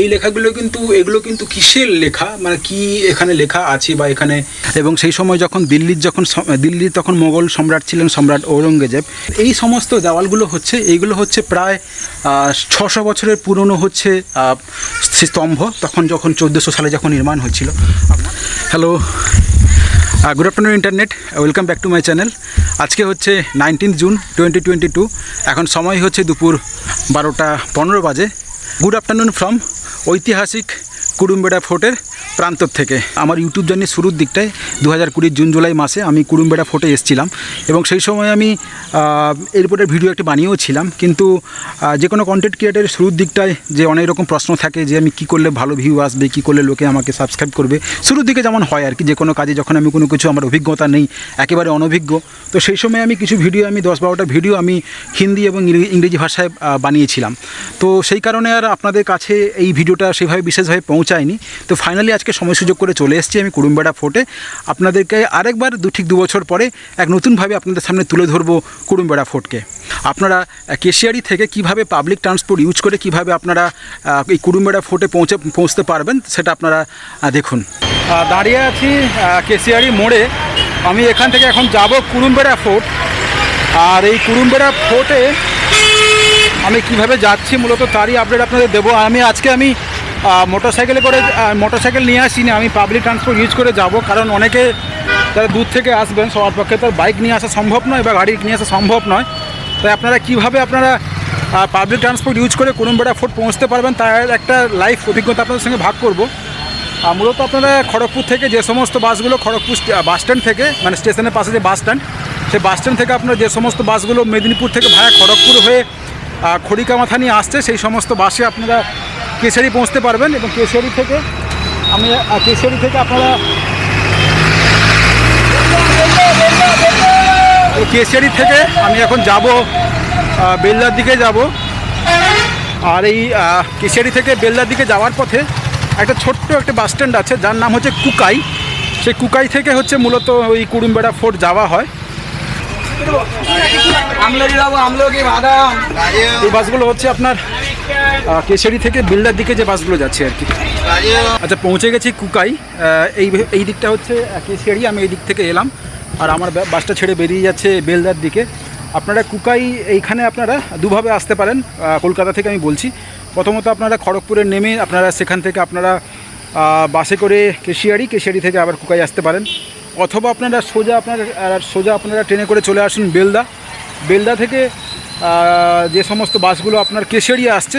এই লেখাগুলো কিন্তু এগুলো কিন্তু কিসের লেখা, মানে কি এখানে লেখা আছে বা এখানে। এবং সেই সময় যখন দিল্লির তখন মোগল সম্রাট ছিলেন, সম্রাট ঔরঙ্গজেব। এই সমস্ত দেওয়ালগুলো হচ্ছে, এইগুলো হচ্ছে প্রায় 600 বছরের পুরনো হচ্ছে স্তম্ভ, যখন 1400 সালে যখন নির্মাণ হয়েছিল। Hello, good afternoon internet, welcome back to my channel. আজকে হচ্ছে 19 জুন 2022। এখন সময় হচ্ছে দুপুর 12টা 15 বাজে। গুড আফটারনুন ফ্রম ঐতিহাসিক কুডুমবেড়া ফোর্টের প্রান্তর থেকে। আমার ইউটিউব জার্নির শুরুর দিকটায় 2020 জুন জুলাই মাসে আমি কুডুমবেড়া ফোর্টে এসেছিলাম এবং সেই সময় আমি এয়ারপোর্টের ভিডিও একটা বানিয়েও ছিলাম। কিন্তু যে কোনো কন্টেন্ট ক্রিয়েটারের শুরুর দিকটায় যে অনেক রকম প্রশ্ন থাকে যে আমি কী করলে ভালো ভিউ আসবে, কী করলে লোকে আমাকে সাবস্ক্রাইব করবে। শুরুর দিকে যেমন হয় আর কি, যে কোনো কাজে যখন আমি কোনো কিছু আমার অভিজ্ঞতা নেই, একেবারে অনভিজ্ঞ, তো সেই সময় আমি কিছু ভিডিও, আমি 10-12টা ভিডিও আমি হিন্দি এবং ইংরেজি ভাষায় বানিয়েছিলাম। তো সেই কারণে আর আপনাদের কাছে এই ভিডিওটা সেভাবে বিশেষভাবে পৌঁছায়নি। তো ফাইনালি আজকে সময় সুযোগ করে চলে এসেছি আমি কুডুমবেড়া ফোর্টে। আপনাদেরকে আরেকবার ঠিক 2 বছর পরে এক নতুনভাবে আপনাদের সামনে তুলে ধরবো কুডুমবেড়া ফোর্টকে। আপনারা কেশিয়ারি থেকে কিভাবে পাবলিক ট্রান্সপোর্ট ইউজ করে কিভাবে আপনারা এই কুডুমবেড়া ফোর্টে পৌঁছতে পারবেন সেটা আপনারা দেখুন। দাঁড়িয়ে আছি কেশিয়ারি মোড়ে। আমি এখান থেকে এখন যাব কুডুমবেড়া ফোর্ট। আর এই কুডুমবেড়া ফোর্টে আমি কিভাবে যাচ্ছি মূলত তারই আপডেট আপনাদের দেবো। আমি মোটরসাইকেল নিয়ে আসিনি, আমি পাবলিক ট্রান্সপোর্ট ইউজ করে যাব। কারণ অনেকে যারা দূর থেকে আসবেন সবার পক্ষে তো বাইক নিয়ে আসা সম্ভব নয় বা গাড়ি নিয়ে আসা সম্ভব নয়। তাই আপনারা কীভাবে পাবলিক ট্রান্সপোর্ট ইউজ করে কুডুমবেড়া ফোর্ট পৌঁছতে পারবেন তার একটা লাইভ অভিজ্ঞতা আপনাদের সঙ্গে ভাগ করব। মূলত আপনারা খড়গপুর থেকে যে সমস্ত বাসগুলো, খড়গপুর বাস স্ট্যান্ড থেকে, মানে স্টেশনের পাশে যে বাস স্ট্যান্ড, সেই বাস স্ট্যান্ড থেকে আপনারা যে সমস্ত বাসগুলো মেদিনীপুর থেকে ভায়া খড়গপুর হয়ে খড়িকামাথা নিয়ে আসছে, সেই সমস্ত বাসে আপনারা কেশিয়ারি পৌঁছতে পারবেন। এবং কেশিয়ারি থেকে আমি এখন যাব বেলদার দিকে যাব। আর এই কেশিয়ারি থেকে বেলদার দিকে যাওয়ার পথে একটা ছোট্ট একটা বাস স্ট্যান্ড আছে যার নাম হচ্ছে কুকাই। সেই কুকাই থেকে হচ্ছে মূলত ওই কুডুমবেড়া ফোর্ট যাওয়া হয়। এই বাসগুলো হচ্ছে আপনার কেশিয়ারি থেকে বেলদার দিকে যে বাসগুলো যাচ্ছে আর কি। আচ্ছা, পৌঁছে গেছি কুকাই। এই দিকটা হচ্ছে কেশিয়ারি, আমি এই দিক থেকে এলাম আর আমার বাসটা ছেড়ে বেরিয়ে যাচ্ছে বেলদার দিকে। আপনারা কুকাই এইখানে আপনারা দুভাবে আসতে পারেন কলকাতা থেকে। আমি বলছি, প্রথমত আপনারা খড়গপুরে নেমে আপনারা সেখান থেকে আপনারা বাসে করে কেশিয়ারি থেকে আবার কুকাই আসতে পারেন। অথবা আপনারা সোজা আপনারা ট্রেনে করে চলে আসুন বেলদা থেকে যে সমস্ত বাসগুলো আপনার কেশিয়ারি আসছে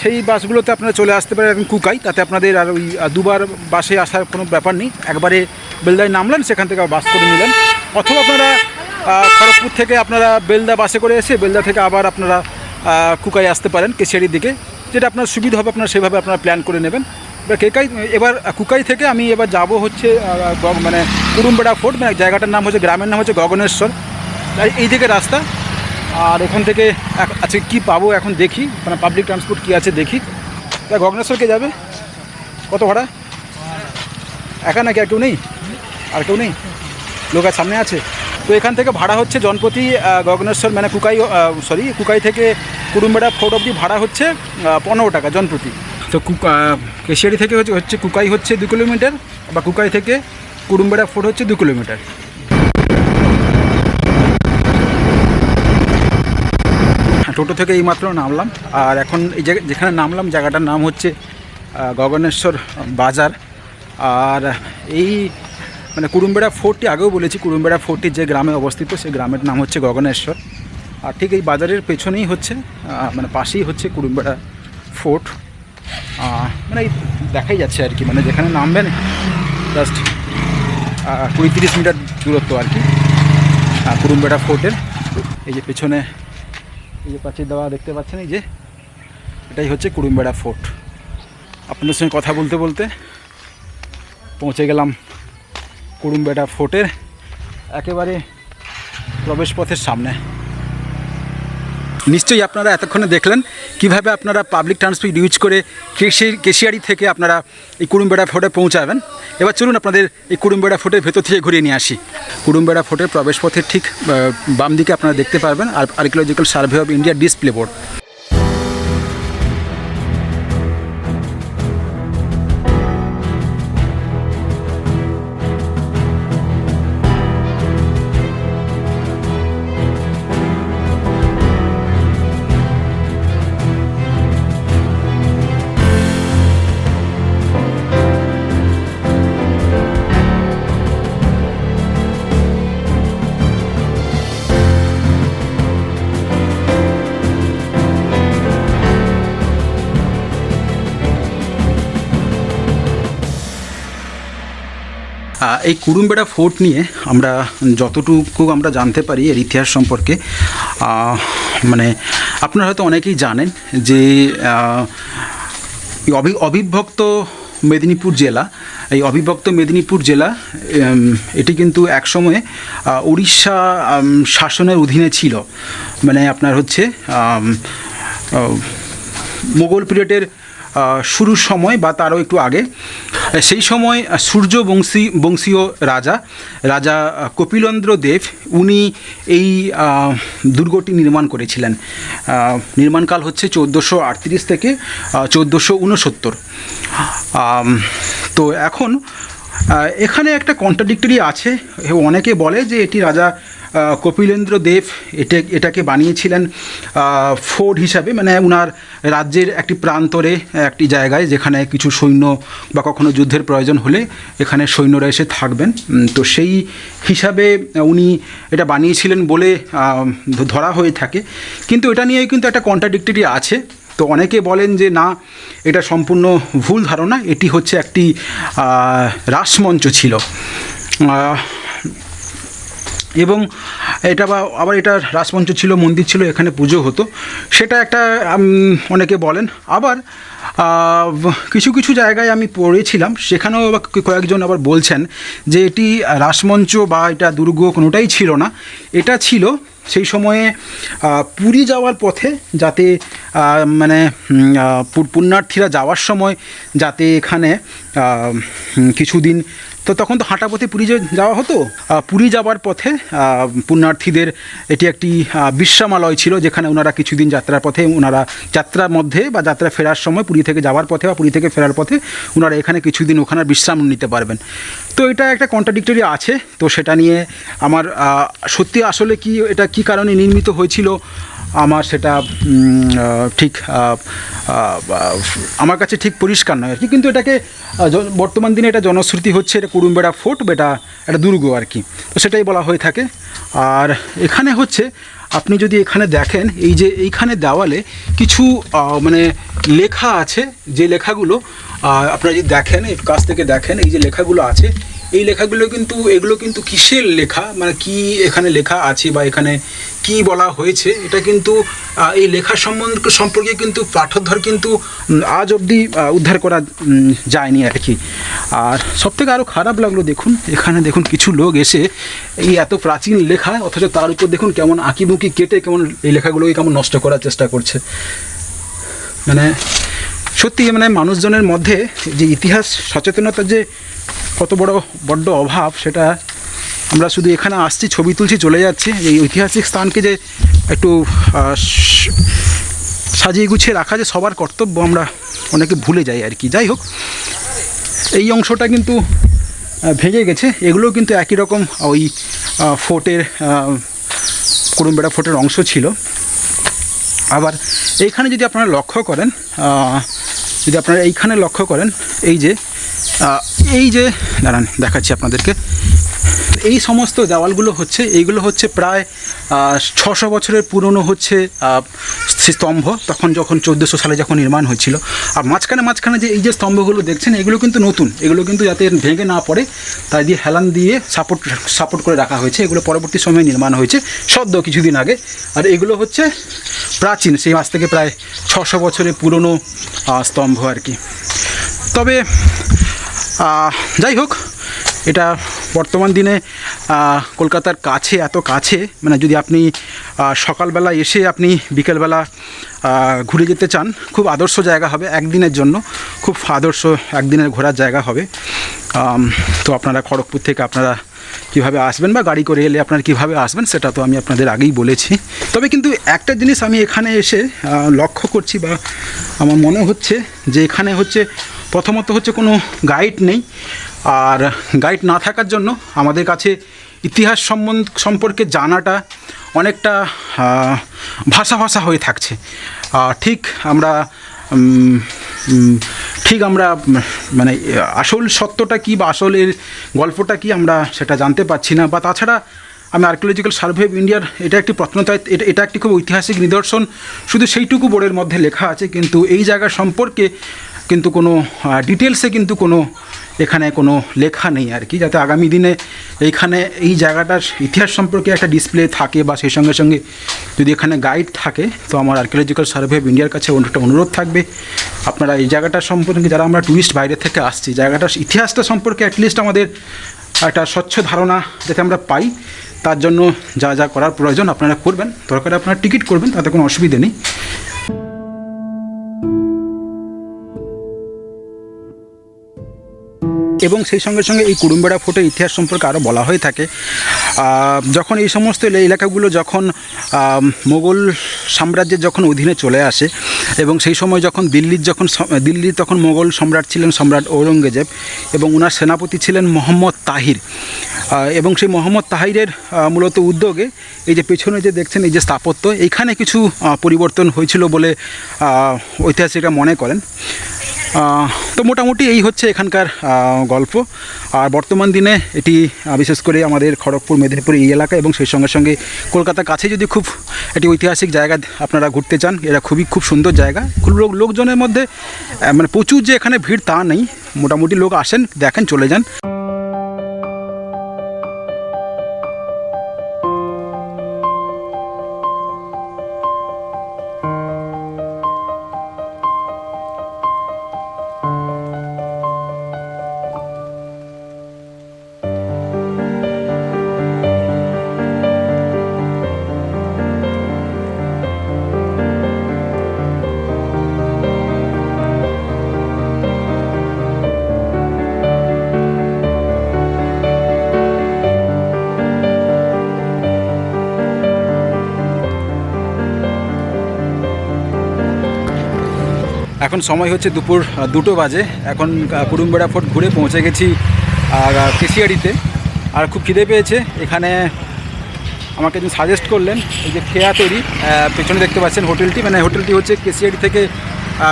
সেই বাসগুলোতে আপনারা চলে আসতে পারেন এখন কুকাই। তাতে আপনাদের আর ওই দুবার বাসে আসার কোনো ব্যাপার নেই, একবারে বেলদায় নামলেন, সেখান থেকে বাস করে নিলেন। অথবা আপনারা খড়গপুর থেকে আপনারা বেলদা বাসে করে এসে বেলদা থেকে আবার আপনারা কুকাই আসতে পারেন কেশিয়ারির দিকে, যেটা আপনার সুবিধা হবে, আপনারা সেভাবে আপনারা প্ল্যান করে নেবেন। এবার কুকাই থেকে আমি এবার যাব হচ্ছে মানে কুডুমবেড়া ফোর্ট, মানে জায়গাটার নাম হচ্ছে, গ্রামের নাম হচ্ছে গগনেশ্বর। এই দিকে রাস্তা। আর এখান থেকে আজকে কী পাবো এখন দেখি, মানে পাবলিক ট্রান্সপোর্ট কী আছে দেখি। তা গগনেশ্বরকে যাবে কত ভাড়া? একা নাকি আর কেউ নেই? আর কেউ নেই, লোক আর সামনে আছে। তো এখান থেকে ভাড়া হচ্ছে জনপ্রতি গগনেশ্বর, মানে কুকাই থেকে কুডুমবেড়া ফোর্ট অবধি ভাড়া হচ্ছে 15 টাকা জনপ্রতি। তো কেশিয়ারি থেকে হচ্ছে কুকাই হচ্ছে 2 কিলোমিটার, বা কুকাই থেকে কুডুমবেড়া ফোর্ট হচ্ছে 2 কিলোমিটার। টোটো থেকে এইমাত্র নামলাম। আর এখন এই যেখানে নামলাম জায়গাটার নাম হচ্ছে গগনেশ্বর বাজার। আর এই মানে কুডুমবেড়া ফোর্টটি আগেও বলেছি, কুডুমবেড়া ফোর্টটি যে গ্রামে অবস্থিত সেই গ্রামের নাম হচ্ছে গগনেশ্বর। আর ঠিক এই বাজারের পেছনেই হচ্ছে মানে পাশেই হচ্ছে কুডুমবেড়া ফোর্ট। মানে দেখাই যাচ্ছে আর কি, মানে যেখানে নামবেন জাস্ট 20-30 মিটার দূরত্ব আর কি কুডুমবেড়া ফোর্টের। এই যে পেছনে এই যে প্রাচীর দেওয়া দেখতে পাচ্ছেন, এই যে এটাই হচ্ছে কুডুমবেড়া ফোর্ট। আপনাদের সঙ্গে কথা বলতে বলতে পৌঁছে গেলাম কুডুমবেড়া ফোর্টের একেবারে প্রবেশপথের সামনে। নিশ্চয়ই আপনারা এতক্ষণে দেখলেন কিভাবে আপনারা পাবলিক ট্রান্সপোর্ট ইউজ করে কেশিয়ারি থেকে আপনারা এই কুডুমবেড়া ফোর্টে পৌঁছাবেন। এবার চলুন আপনাদের এই কুডুমবেড়া ফোর্টের ভেতর থেকে ঘুরিয়ে নিয়ে আসি। কুডুমবেড়া ফোর্টের প্রবেশপথের ঠিক বাম দিকে আপনারা দেখতে পারবেন archaeological survey of India display board. এই কুরুমবেড়া ফোর্ট নিয়ে আমরা যতটুকু আমরা জানতে পারি এর ইতিহাস সম্পর্কে, মানে আপনারা হয়তো অনেকেই জানেন যে অবিভক্ত মেদিনীপুর জেলা, এই অবিভক্ত মেদিনীপুর জেলা এটি কিন্তু একসময় উড়িষ্যা শাসনের অধীনে ছিল। মানে আপনার হচ্ছে মোগল পিরিয়ডের শুরুর সময় বা তারও একটু আগে, সেই সময় বংশীয় রাজা কপিলেন্দ্র দেব উনি এই দুর্গটি নির্মাণ করেছিলেন। নির্মাণকাল হচ্ছে 1438 থেকে 1469। তো এখন এখানে একটা কন্ট্রাডিক্টরি আছে। অনেকে বলে যে এটি রাজা কপিলেন্দ্র দেব এটাকে বানিয়েছিলেন ফোর্ট হিসাবে, মানে ওনার রাজ্যের একটি প্রান্তরে একটি জায়গায় যেখানে কিছু সৈন্য বা কখনো যুদ্ধের প্রয়োজন হলে এখানে সৈন্যরা এসে থাকবেন। তো সেই হিসাবে উনি এটা বানিয়েছিলেন বলে ধরা হয়ে থাকে, কিন্তু এটা নিয়ে কিন্তু একটা কন্ট্রাডিক্টরি আছে। তো অনেকে বলেন যে না, এটা সম্পূর্ণ ভুল ধারণা, এটি হচ্ছে একটি রাসমঞ্চ ছিল। এবং এটা আবার এটা রাসমঞ্চ ছিল, মন্দির ছিল, এখানে পুজো হতো, সেটা একটা অনেকে বলেন। আবার কিছু কিছু জায়গায় আমি পড়েছিলাম, সেখানেও কয়েকজন আবার বলছেন যে এটি রাসমঞ্চ বা এটা দুর্গ কোনোটাই ছিল না, এটা ছিল সেই সময়ে পুরী যাওয়ার পথে যাতে মানে পুণ্যার্থীরা যাওয়ার সময় যাতে এখানে কিছুদিন, তো তখন তো হাঁটা পথে পুরী যাওয়া হতো, পুরী যাওয়ার পথে পুণ্যার্থীদের এটি একটি বিশ্রামালয় ছিল, যেখানে ওনারা কিছুদিন যাত্রার পথে, ওনারা যাত্রার মধ্যে বা যাত্রা ফেরার সময় পুরী থেকে যাওয়ার পথে বা পুরী থেকে ফেরার পথে ওনারা এখানে কিছুদিন ওখানে বিশ্রাম নিতে পারবেন। তো এটা একটা কন্ট্রাডিক্টরি আছে। তো সেটা নিয়ে আমার সত্যি আসলে কি এটা কী কারণে নির্মিত হয়েছিল আমার সেটা ঠিক আমার কাছে ঠিক পরিষ্কার নয় আর কি। কিন্তু এটাকে বর্তমান দিনে এটা জনশ্রুতি হচ্ছে এটা কুরুমবেড়া ফোর্ট, এটা একটা দুর্গ আর কি, তো সেটাই বলা হয়ে থাকে। আর এখানে হচ্ছে আপনি যদি এখানে দেখেন, এই যে এইখানে দেওয়ালে কিছু মানে লেখা আছে, যে লেখাগুলো আপনারা যদি দেখেন, এই কাছ থেকে দেখেন, এই যে লেখাগুলো আছে, এই লেখাগুলো কিন্তু এগুলো কিন্তু কিসের লেখা, মানে কি এখানে লেখা আছে বা এখানে কি বলা হয়েছে, এটা কিন্তু এই লেখা সম্পর্কে কিন্তু পাঠোদ্ধার কিন্তু আজ অবধি উদ্ধার করা যায়নি আর কি। আর সবথেকে আরও খারাপ লাগলো, দেখুন এখানে দেখুন কিছু লোক এসে এই এত প্রাচীন লেখা, অথচ তার উপর দেখুন কেমন আঁকিবুকি কেটে কেমন এই লেখাগুলোকে কেমন নষ্ট করার চেষ্টা করছে। মানে সত্যি মানে মানুষজনের মধ্যে যে ইতিহাস সচেতনতার যে কত বড্ড অভাব, সেটা আমরা শুধু এখানে আসছি, ছবি তুলছি, চলে যাচ্ছি। এই ঐতিহাসিক স্থানকে যে একটু সাজিয়ে গুছিয়ে রাখা যে সবার কর্তব্য, আমরা অনেকে ভুলে যাই আর কি। যাই হোক, এই অংশটা কিন্তু ভেঙে গেছে, এগুলোও কিন্তু একই রকম ওই ফোর্টের, কুরুমবেড়া ফোর্টের অংশ ছিল। আবার এইখানে যদি আপনারা লক্ষ্য করেন, এই যে দাঁড়ান দেখাচ্ছি আপনাদেরকে, এই সমস্ত দেওয়ালগুলো হচ্ছে, এইগুলো হচ্ছে প্রায় 600 বছরের পুরনো হচ্ছে স্তম্ভ, যখন 1400 সালে যখন নির্মাণ হয়েছিল। আর মাঝখানে যে এই যে স্তম্ভগুলো দেখছেন, এগুলো কিন্তু নতুন, এগুলো কিন্তু যাতে ভেঙে না পড়ে তাই দিয়ে হেলান দিয়ে সাপোর্ট করে রাখা হয়েছে। এগুলো পরবর্তী সময়ে নির্মাণ হয়েছে সদ্য কিছুদিন আগে। আর এগুলো হচ্ছে প্রাচীন, সেই আজ থেকে প্রায় 600 বছরের পুরনো স্তম্ভ আর কি। তবে যাই হোক, এটা বর্তমান দিনে কলকাতার কাছে, এত কাছে, মানে যদি আপনি সকালবেলা এসে আপনি বিকেলবেলা ঘুরে যেতে চান, খুব আদর্শ জায়গা হবে একদিনের জন্য, খুব আদর্শ একদিনের ঘোরার জায়গা হবে। তো আপনারা খড়গপুর থেকে আপনারা কীভাবে আসবেন বা গাড়ি করে এলে আপনারা কীভাবে আসবেন সেটা তো আমি আপনাদের আগেই বলেছি। তবে কিন্তু একটা জিনিস আমি এখানে এসে লক্ষ্য করছি বা আমার মনে হচ্ছে যে এখানে হচ্ছে প্রথমত হচ্ছে কোনো গাইড নেই। আর গাইড না থাকার জন্য আমাদের কাছে ইতিহাস সম্পর্কে জানাটা অনেকটা ভাষা হয়ে থাকছে। ঠিক আমরা মানে আসল সত্যটা কী বা আসলের গল্পটা কী আমরা সেটা জানতে পারছি না। বা তাছাড়া আমি আর্কিওলজিক্যাল সার্ভে অফ ইন্ডিয়ার এটা একটি প্রত্নতত্ত্ব, এটা একটি খুব ঐতিহাসিক নিদর্শন, শুধু সেইটুকু বোর্ডের মধ্যে লেখা আছে, কিন্তু এই জায়গা সম্পর্কে কিন্তু কোনো ডিটেলসে কিন্তু কোনো এখানে কোনো লেখা নেই আর কি, যাতে আগামী দিনে এইখানে এই জায়গাটার ইতিহাস সম্পর্কে একটা ডিসপ্লে থাকে বা সেই সঙ্গে সঙ্গে যদি এখানে গাইড থাকে, তো আমার আর্কিওলজিক্যাল সার্ভে অফ ইন্ডিয়ার কাছে একটা অনুরোধ থাকবে, আপনারা এই জায়গাটার সম্পর্কে যারা আমরা ট্যুরিস্ট বাইরে থেকে আসছি, জায়গাটার ইতিহাসটা সম্পর্কে অ্যাটলিস্ট আমাদের একটা স্বচ্ছ ধারণা যাতে আমরা পাই, তার জন্য যা যা করার প্রয়োজন আপনারা করবেন। দরকার আপনারা টিকিট করবেন, তাতে কোনো অসুবিধে নেই। এবং সেই সঙ্গে সঙ্গে এই কুড়ুমবেড়া ফোর্টের ইতিহাস সম্পর্কে আরও বলা হয়ে থাকে, যখন এই সমস্ত এলাকাগুলো যখন মোগল সাম্রাজ্যের যখন অধীনে চলে আসে, এবং সেই সময় যখন দিল্লির তখন মোগল সম্রাট ছিলেন সম্রাট ঔরঙ্গজেব, এবং ওনার সেনাপতি ছিলেন মোহাম্মদ তাহির, এবং সেই মোহাম্মদ তাহিরের মূলত উদ্যোগে এই যে পেছনে যে দেখছেন এই যে স্থাপত্য, এইখানে কিছু পরিবর্তন হয়েছিল বলে ঐতিহাসিকরা মনে করেন। তো মোটামুটি এই হচ্ছে এখানকার গল্প। আর বর্তমান দিনে এটি বিশেষ করে আমাদের খড়গপুর মেদিনীপুর এই এলাকা এবং সেই সঙ্গে সঙ্গে কলকাতার কাছে যদি খুব একটি ঐতিহাসিক জায়গা আপনারা ঘুরতে চান, এরা খুব সুন্দর জায়গা। লোকজনের মধ্যে মানে প্রচুর যে এখানে ভিড় তা নেই, মোটামুটি লোক আসেন, দেখেন, চলে যান। এখন সময় হচ্ছে দুপুর 2টো বাজে। এখন কুড়ুমবেড়া ফোর্ট ঘুরে পৌঁছে গেছি কেশিয়াড়িতে। আর খুব খিদে পেয়েছে। এখানে আমাকে একজন সাজেস্ট করলেন এই যে খেয়া তৈরি, পেছনে দেখতে পাচ্ছেন হোটেলটি, মানে হোটেলটি হচ্ছে কেশিয়াড়ি থেকে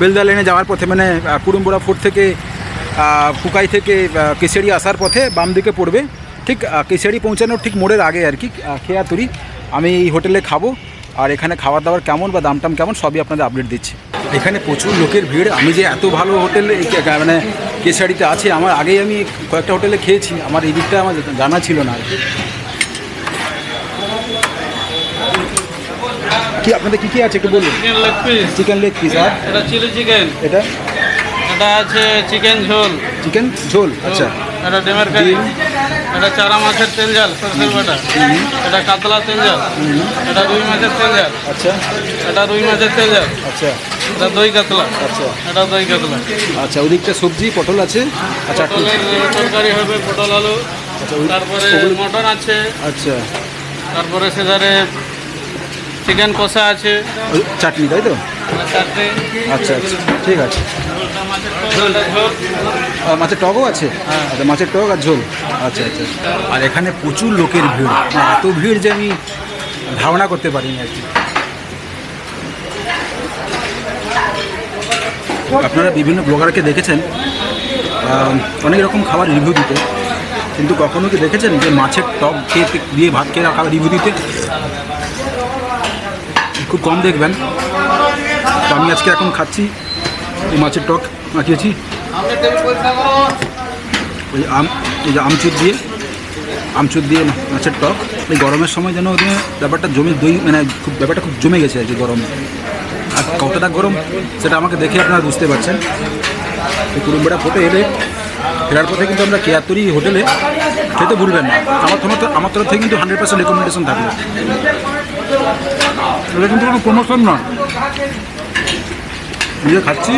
বেলদা লেনে যাওয়ার পথে, মানে কুড়ুমবেড়া ফোর্ট থেকে কুকাই থেকে কেশিয়াড়ি আসার পথে বাম দিকে পড়বে, ঠিক কেশিয়াড়ি পৌঁছানোর ঠিক মোড়ের আগে আর কি খেয়া তৈরি। আমি এই হোটেলে খাবো, আর এখানে খাবার দাবার কেমন বা দাম টাম কেমন সবই আপনাদের আপডেট দিচ্ছি। এখানে প্রচুর লোকের ভিড়। আমি যে এত ভালো হোটেল মানে কেশিয়াড়িতে আছে, আমার আগেই আমি কয়েকটা হোটেলে খেয়েছি, আমার এই দিকটা আমার জানা ছিল না আর কি। কি আপনাদের কী কী আছে একটু বলুন। চিকেন লেগ পিস, আর এটা চিলি চিকেন, এটা আছে চিকেন ঝোল, আচ্ছা, এটা ডিমের কারি, এটা চারা মাছের তেল ঝাল সরষের বাটা, এটা কাতলা তেল ঝাল, এটা রুই মাছের তেল ঝাল, আচ্ছা, এটা রুই মাছের তেল ঝাল, আচ্ছা, এটা দই কাতলা, আচ্ছা, এটা দই কাতলা, আচ্ছা। ওদিকটা সবজি পটল আছে, আচ্ছা, পটলের তরকারি হবে, পটল আলু, তারপরে মটন আছে, আচ্ছা, তারপরে সেধারে চিকেন কষা আছে, চাটনি, তাই তো? চাটনি, আচ্ছা আচ্ছা, ঠিক আছে। মাছের টকও আছে, আচ্ছা, মাছের টক আর ঝোল, আচ্ছা আচ্ছা। আর এখানে প্রচুর লোকের ভিড়, এত ভিড় যে আমি ধারণা করতে পারিনি আর কি। আপনারা বিভিন্ন ব্লগারকে দেখেছেন অনেক রকম খাবার রিভিউ দিতে, কিন্তু কখনো কি দেখেছেন যে মাছের টক খেয়ে দিয়ে ভাত খেয়ে খাবার রিভিউ দিতে? খুব কম দেখবেন। তো আমি আজকে এখন খাচ্ছি এই মাছের টক মাখিয়েছি ওই এই যে আমচুর দিয়ে মাছের টক। এই গরমের সময় যেন ব্যাপারটা জমে দই, মানে ব্যাপারটা খুব জমে গেছে আর কি গরমে। আর কতটা গরম সেটা আমাকে দেখে আপনারা বুঝতে পারছেন। এই কুড়ুমবেড়া ফোর্টে এলে ফেরার পথে কিন্তু আমরা কেয়াতরি হোটেলে খেতে ভুলবেন না। আমার তরফ থেকে কিন্তু 100% রেকমেন্ডেশন থাকবে। এটা কিন্তু কোনো প্রমোশন নয়, নিজে খাচ্ছি,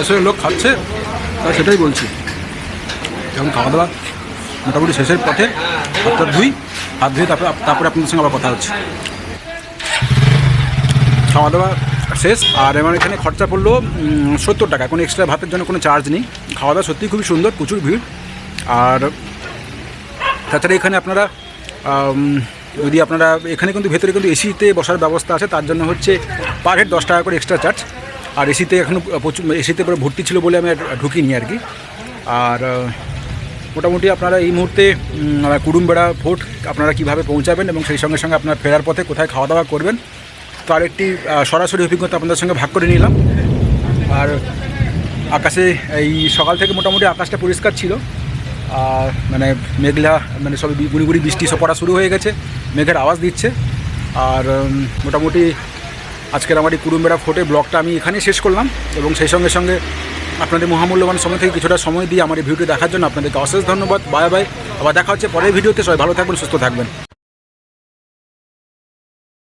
শয়ে লোক খাচ্ছে, তাই সেটাই বলছি। এখন খাওয়া দাওয়া মোটামুটি শেষের পথে, হাত ধুয়ে তারপরে আপনাদের সঙ্গে আবার কথা হচ্ছে। খাওয়া দাওয়া শেষ, আর আমার এখানে খরচা পড়লো 70 টাকা। কোনো এক্সট্রা ভাতের জন্য কোনো চার্জ নেই। খাওয়া দাওয়া সত্যিই খুবই সুন্দর, প্রচুর ভিড়। আর তাছাড়া এখানে আপনারা যদি আপনারা এখানে কিন্তু ভেতরে কিন্তু এসিতে বসার ব্যবস্থা আছে, তার জন্য হচ্ছে পার হেড 10 টাকা করে এক্সট্রা চার্জ। আর এসিতে এখন প্রচুর এসিতে পরে ভর্তি ছিল বলে আমি ঢুকিনি আর কি। আর মোটামুটি আপনারা এই মুহূর্তে কুড়ুমবেড়া ফোর্ট আপনারা কীভাবে পৌঁছাবেন এবং সেই সঙ্গে সঙ্গে আপনার ফেরার পথে কোথায় খাওয়া দাওয়া করবেন তার একটি সরাসরি অভিজ্ঞতা আপনাদের সঙ্গে ভাগ করে নিলাম। আর আকাশে এই সকাল থেকে মোটামুটি আকাশটা পরিষ্কার ছিল, আর মানে মেঘলা মানে সব গুড়ি গুড়ি বৃষ্টি সব পড়া শুরু হয়ে গেছে, মেঘের আওয়াজ দিচ্ছে। আর মোটামুটি আজকের আমার এই কুড়ুমবেড়া ফোর্টে ব্লগটা আমি এখানেই শেষ করলাম, এবং সেই সঙ্গে সঙ্গে আপনাদের মহামূল্যবান সময় থেকে কিছুটা সময় দিয়ে আমার এই ভিডিওটি দেখার জন্য আপনাদেরকে অশেষ ধন্যবাদ। বাই বাই, আবার দেখা হচ্ছে পরের ভিডিওতে। সবাই ভালো থাকবেন, সুস্থ থাকবেন।